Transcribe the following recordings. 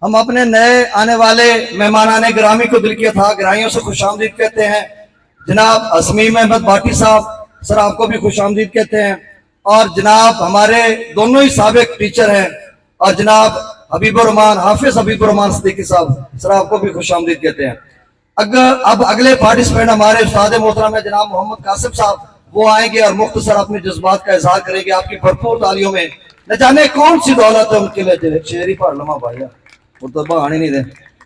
हम अपने नए आने वाले मेहमानाने गिरामी को दिल की अथाह गहराइयों से खुशामदीद कहते हैं। जनाब हसमीम अहमद भाटी साहब, सर आपको भी खुशामदीद कहते हैं। और जनाब हमारे दोनों ही साबिक टीचर हैं, और जनाब हाफिज हबीबुर रहमान सिद्दीकी साहब, सर आपको भी खुशामदीद कहते हैं। अब अगले पार्टिसिपेंट हमारे उस्ताद मोहतरम है जनाब मोहम्मद कासिम साहब, वो आएंगे और मुख्तसर अपने जज्बात का इजहार करेंगे आपकी भरपूर तालियों में। न जाने कौन सी दौलत है उनके लहजे, शेरी पढ़ लमा भाई, वो तो बहाने नहीं दे।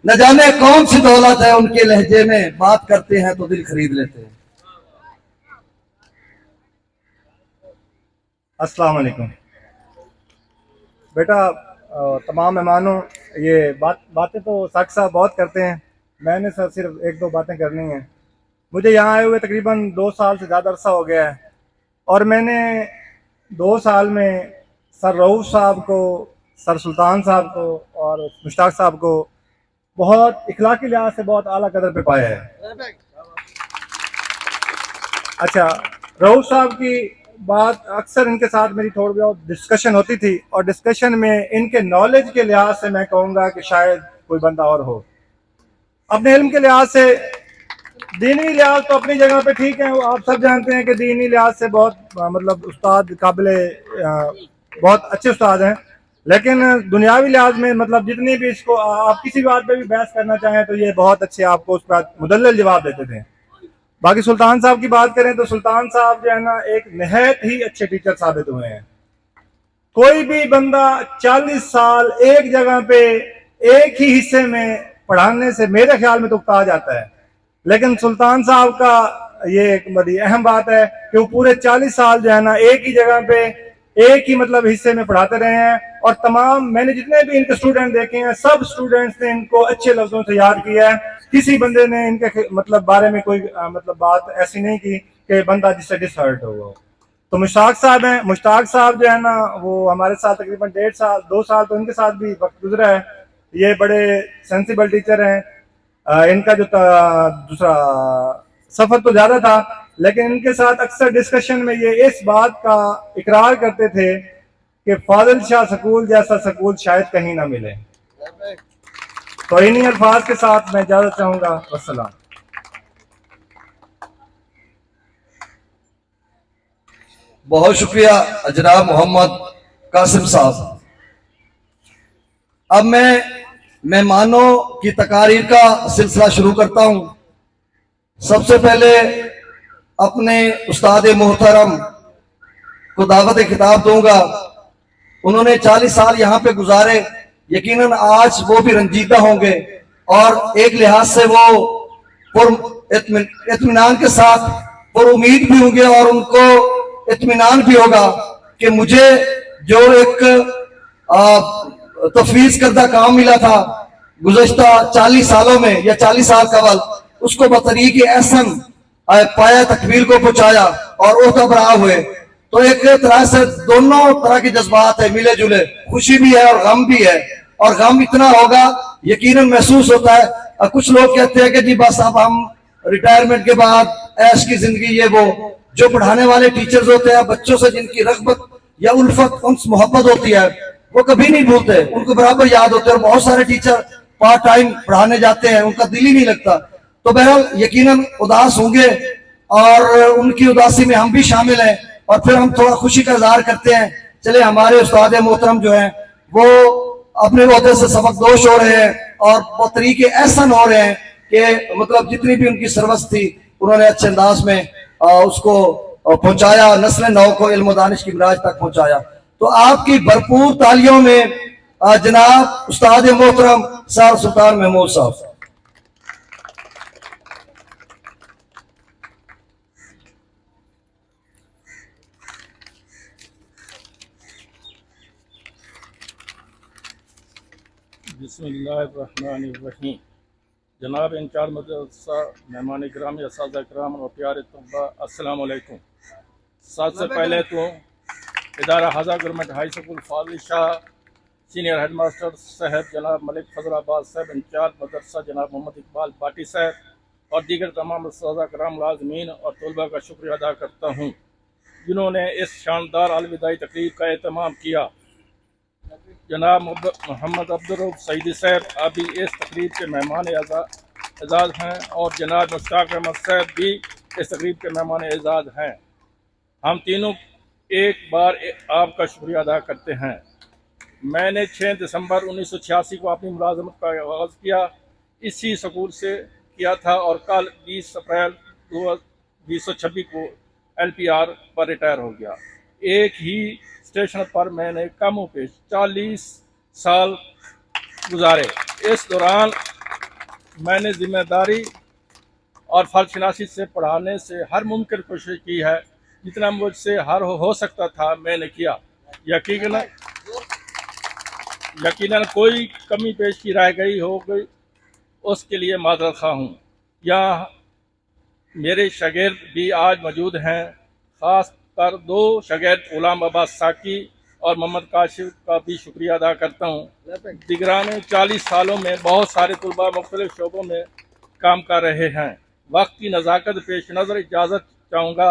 न जाने कौन सी दौलत है उनके लहजे में, बात करते हैं तो दिल खरीद लेते हैं। अस्सलाम वालेकुम बेटा, तमाम मेहमानों, ये बातें तो साक साहब बहुत करते हैं, मैंने सर सिर्फ एक दो बातें करनी हैं। मुझे यहाँ आए हुए तकरीबन 2 साल से ज़्यादा अरसा हो गया है, और मैंने 2 साल में सर रऊफ़ साहब को, सर सुल्तान साहब को और मुश्ताक साहब को बहुत इखलाकी लिहाज से बहुत आला कदर पे पाया है। अच्छा, रऊफ़ साहब की बात अक्सर इनके साथ मेरी थोड़ी बहुत डिस्कशन होती थी, और डिस्कशन में इनके नॉलेज के लिहाज से मैं कहूँगा कि शायद कोई बंदा और हो। अपने इल्म के लिहाज से, दीनी लिहाज तो अपनी जगह पे ठीक है, वो आप सब जानते हैं कि दीनी लिहाज से बहुत मतलब उस्ताद काबिले बहुत अच्छे उस्ताद हैं, लेकिन दुनियावी लिहाज में मतलब जितनी भी इसको आप किसी बात पे भी बहस करना चाहें तो ये बहुत अच्छे आपको उस पर मुदल्लल जवाब देते थे। बाकी सुल्तान साहब की बात करें तो सुल्तान साहब जो है ना, एक निहायत ही अच्छे टीचर साबित हुए हैं। कोई भी बंदा 40 साल एक जगह पे एक ही हिस्से में पढ़ाने से मेरे ख्याल में तो उकता आ जाता है, लेकिन सुल्तान साहब का ये एक बड़ी अहम बात है कि वो पूरे 40 साल जो है ना एक ही जगह पे एक ही मतलब हिस्से में पढ़ाते रहे हैं, और तमाम मैंने जितने भी इनके स्टूडेंट देखे हैं सब स्टूडेंट्स ने इनको अच्छे लफ्जों से याद किया है। किसी बंदे ने इनके मतलब बारे में कोई मतलब बात ऐसी नहीं की कि बंदा जिससे डिसहर्ट हो। तो मुश्ताक साहब हैं, मुश्ताक साहब जो है ना वो हमारे साथ तकरीबन 1.5 साल 2 साल तो इनके साथ भी वक्त गुजरा है। ये बड़े सेंसिबल टीचर हैं। इनका जो दूसरा सफर तो ज्यादा था, लेकिन इनके साथ अक्सर डिस्कशन में ये इस बात का इकरार करते थे कि फाजिल शाह स्कूल जैसा स्कूल शायद कहीं ना मिले। तो इन्हीं अल्फाज के साथ मैं इजाजत चाहूंगा। वस्सलाम। बहुत शुक्रिया जनाब मोहम्मद कासिम साहब। अब मैं मेहमानों की तकारीर का सिलसिला शुरू करता हूं। सबसे पहले अपने उस्ताद मोहतरम को दावत खिताब दूंगा। उन्होंने 40 साल यहाँ पे गुजारे, यकीनन आज वो भी रंजीदा होंगे, और एक लिहाज से वो इत्मीनान के साथ पुर उम्मीद भी होंगे, और उनको इत्मीनान भी होगा कि मुझे जो एक तफवीज करदा काम मिला था गुज़श्ता 40 सालों में या 40 साल कबल, उसको बतरीक एहसन पाया तकबीर को पहुंचाया और ओहदा बरा हुए। तो एक तरह से दोनों तरह के जज्बात है, मिले जुले, खुशी भी है और गम भी है। और गम इतना होगा यकीनन महसूस होता है। कुछ लोग कहते हैं कि जी बस अब हम रिटायरमेंट के बाद ऐश की जिंदगी, ये वो। जो पढ़ाने वाले टीचर्स होते हैं, बच्चों से जिनकी रग़बत या उल्फत, उनसे मोहब्बत होती है, वो कभी नहीं भूलते, उनको बराबर याद होते हैं। और बहुत सारे टीचर पार्ट टाइम पढ़ाने जाते हैं, उनका दिल ही नहीं लगता। तो बहरहाल यकीनन उदास होंगे, और उनकी उदासी में हम भी शामिल हैं, और फिर हम थोड़ा खुशी का इजहार करते हैं। चले, हमारे उस्ताद मोहतरम जो हैं वो अपने ओहदे से सबकदोश हो रहे हैं, और बहुत तरीके एहसन हो रहे हैं कि मतलब जितनी भी उनकी सरवत थी उन्होंने अच्छे अंदाज में उसको पहुंचाया, नस्ल नौ को इल्म दानिश की मिराज तक पहुंचाया। तो आपकी भरपूर तालियों में जनाब उस्ताद मोहतरम सर सुल्तान महमूद साहब। बिस्मिल्लाहिर्रहमानिर्रहीम। जनाब इंचार्ज मदरसा, मेहमान गिरामी, असातिज़ा किराम और प्यारे तलबा, अस्सलाम वालेकुम। सबसे पहले तो इदारा हाजा गवर्नमेंट हाई स्कूल फाजिल शाह सीनियर हेड मास्टर साहब जनाब मलिक फजलाबाद साहब, इंचार्ज मदरसा जनाब मोहम्मद इकबाल भाटी साहब, और दीगर तमाम असातिज़ा किराम, लाज़मीन और तलबा का शुक्रिया अदा करता हूँ जिन्होंने इस शानदार अलविदाई तकरीब का एहतमाम किया। जनाब मोहम्मद अब्दुर्रऊफ सईदी साहब अभी इस तकरीब के मेहमान एजाज़ हैं और जनाब मुश्ताक अहमद साहब भी इस तकरीब के मेहमान एजाज़ हैं। हम तीनों एक बार आपका शुक्रिया अदा करते हैं। मैंने 6 दिसंबर 1986 को अपनी मुलाजमत का आगाज़ किया, इसी स्कूल से किया था और कल 20 अप्रैल 2026 को LPR पर रिटायर हो गया। एक ही स्टेशन पर मैंने कमों पेश 40 साल गुजारे। इस दौरान मैंने जिम्मेदारी और फलशनासी से पढ़ाने से हर मुमकिन कोशिश की है, जितना मुझसे हर हो सकता था मैंने किया। यकीनन कोई कमी पेश की रह गई हो गई, उसके लिए माजरत खा हूँ। यहाँ मेरे शागिर्द भी आज मौजूद हैं, ख़ास कर 2 शागिर्द गुलाम अब्बास साकी और मोहम्मद काशिफ का भी शुक्रिया अदा करता हूँ। दिगराने 40 सालों में बहुत सारे तलबा मुख्तलिफ शोबों में काम कर रहे हैं। वक्त की नज़ाकत पेश नज़र इजाज़त चाहूँगा।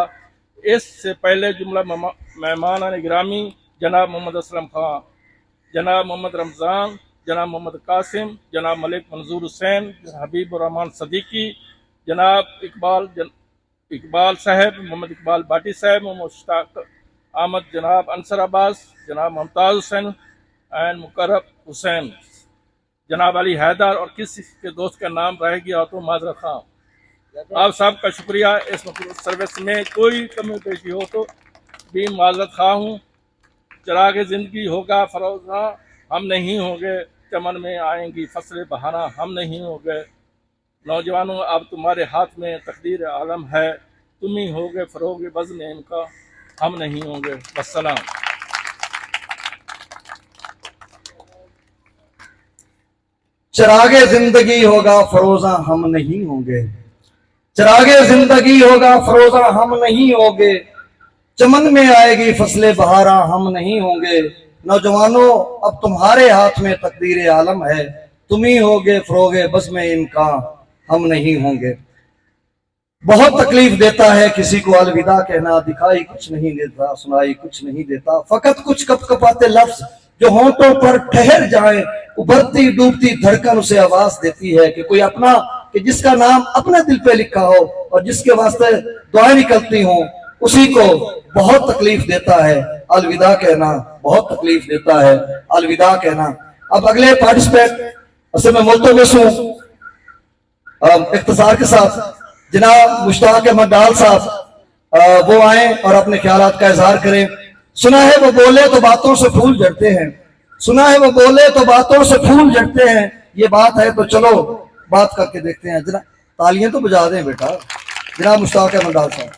इससे पहले जुमला मेहमान गिरामी जनाब मोहम्मद असलम खां, जनाब मोहम्मद रमज़ान, जनाब मोहम्मद कासिम, जनाब मलिक मंजूर हुसैन, हबीबुर्रहमान सदीकी, जनाब इकबाल साहब, मोहम्मद इकबाल बाटी साहब, मुश्ताक अहमद, जनाब अंसर अब्बास, जनाब मुमताज़ हुसैन एंड मुकर्रब हुसैन, जनाब अली हैदर और किसी के दोस्त का नाम रह गया तो माजरत खां। आप सबका शुक्रिया। इस सर्विस में कोई कमी पेशी हो तो भी माजरत खा हूँ। चिराग ज़िंदगी होगा फरोज़ा हम नहीं होंगे, चमन में आएंगी फसलें बहाना हम नहीं होंगे। नौजवानों अब तुम्हारे हाथ में तकदीर आलम है, तुम ही होगे फरोगे बज़्म इनका हम नहीं होंगे। वस्सलाम। चिरागे जिंदगी होगा फरोजा हम नहीं होंगे, चिरागे जिंदगी होगा फरोजा हम नहीं होंगे, चमन में आएगी फसलें बहारा हम नहीं होंगे। नौजवानों अब तुम्हारे हाथ में तकदीर आलम है, तुम ही होगे फरोगे बज़्म इनका हम नहीं होंगे। बहुत तकलीफ देता है किसी को अलविदा कहना, दिखाई कुछ नहीं देता सुनाई कुछ नहीं देता, फकत कुछ कपकपाते लफ्ज जो होंठों पर ठहर जाए, उभरती डूबती धड़कन उसे आवाज देती है कि कोई अपना, कि जिसका नाम अपने दिल पे लिखा हो और जिसके वास्ते दुआएं निकलती हों, उसी को बहुत तकलीफ देता है अलविदा कहना, बहुत तकलीफ देता है अलविदा कहना। अब अगले पार्टिसिपेट असल में मुल्तमस हूं इख्तिसार के साथ जनाब मुश्ताक अहमद डाल साहब वो आए और अपने ख्यालात का इजहार करें। सुना है वो बोले तो बातों से फूल झड़ते हैं, सुना है वो बोले तो बातों से फूल झड़ते हैं, ये बात है तो चलो बात करके देखते हैं। जनाब तालियां तो बजा दें बेटा। जनाब मुश्ताक अहमद डाल साहब।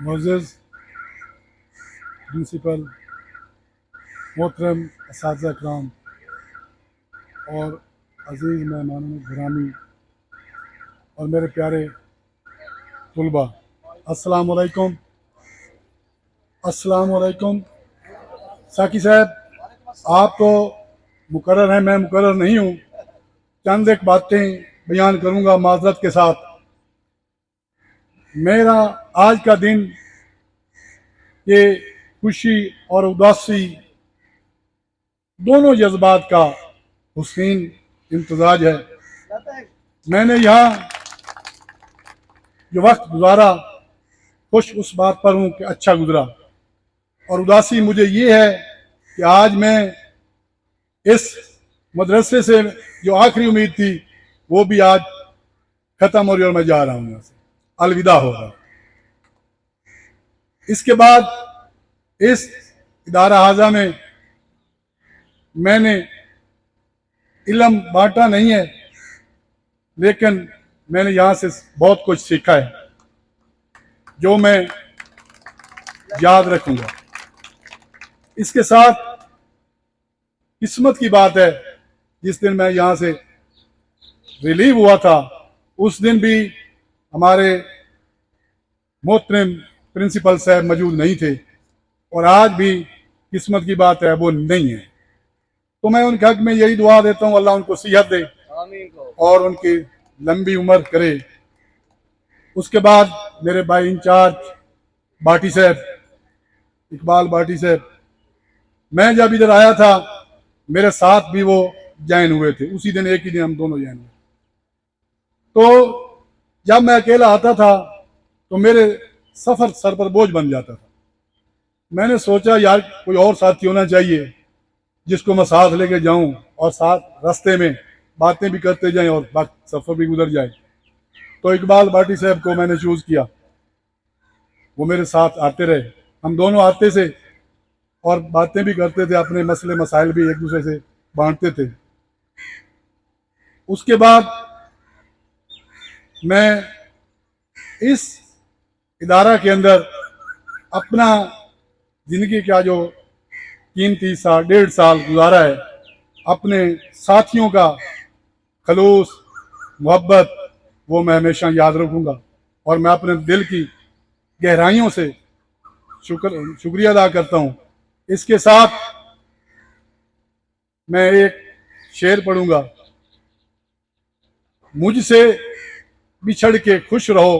मोअज़्ज़ज़ प्रिंसिपल, मोहतरम असातिज़ा किराम और अज़ीज़ मेहमानों गिरामी और मेरे प्यारे तुलबा, अस्सलाम वालेकुम। अस्सलाम वालेकुम। साकी साहब, आप तो मुकर्रर हैं, मैं मुकर्रर नहीं हूँ। चंद एक बातें बयान करूँगा माज़रत के साथ। मेरा आज का दिन ये खुशी और उदासी दोनों जज्बात का हुसैन इम्तजाज है। मैंने यहाँ जो वक्त गुजारा खुश उस बात पर हूँ कि अच्छा गुजरा, और उदासी मुझे ये है कि आज मैं इस मदरसे से जो आखिरी उम्मीद थी वो भी आज ख़त्म हो रही और मैं जा रहा हूँ यहाँ से, अलविदा हो रहा। इसके बाद इस इदारा हाजा में मैंने इल्म बांटा नहीं है, लेकिन मैंने यहाँ से बहुत कुछ सीखा है जो मैं याद रखूँगा। इसके साथ किस्मत की बात है, जिस दिन मैं यहाँ से रिलीव हुआ था उस दिन भी हमारे मोहतरम प्रिंसिपल साहब मौजूद नहीं थे, और आज भी किस्मत की बात है वो नहीं है। तो मैं उनके हक में यही दुआ देता हूँ, अल्लाह उनको सेहत दे और उनकी लंबी उम्र करे। उसके बाद मेरे भाई इंचार्ज बाटी साहब, इकबाल भाटी साहब, मैं जब इधर आया था मेरे साथ भी वो ज्वाइन हुए थे, उसी दिन एक ही दिन हम दोनों ज्वाइन हुए। तो जब मैं अकेला आता था तो मेरे सफर सर पर बोझ बन जाता था। मैंने सोचा यार कोई और साथी होना चाहिए जिसको मैं साथ लेके जाऊं और साथ रास्ते में बातें भी करते जाएं और सफर भी गुजर जाए। तो इकबाल भाटी साहब को मैंने चूज किया, वो मेरे साथ आते रहे, हम दोनों आते थे और बातें भी करते थे, अपने मसले मसाइल भी एक दूसरे से बांटते थे। उसके बाद मैं इस इदारा के अंदर अपना जिंदगी का जो कीमती 1.5 साल गुजारा है, अपने साथियों का खलूस मोहब्बत वो मैं हमेशा याद रखूंगा और मैं अपने दिल की गहराइयों से शुक्रिया अदा करता हूँ। इसके साथ मैं एक शेर पढ़ूंगा, मुझसे बिछड़ के खुश रहो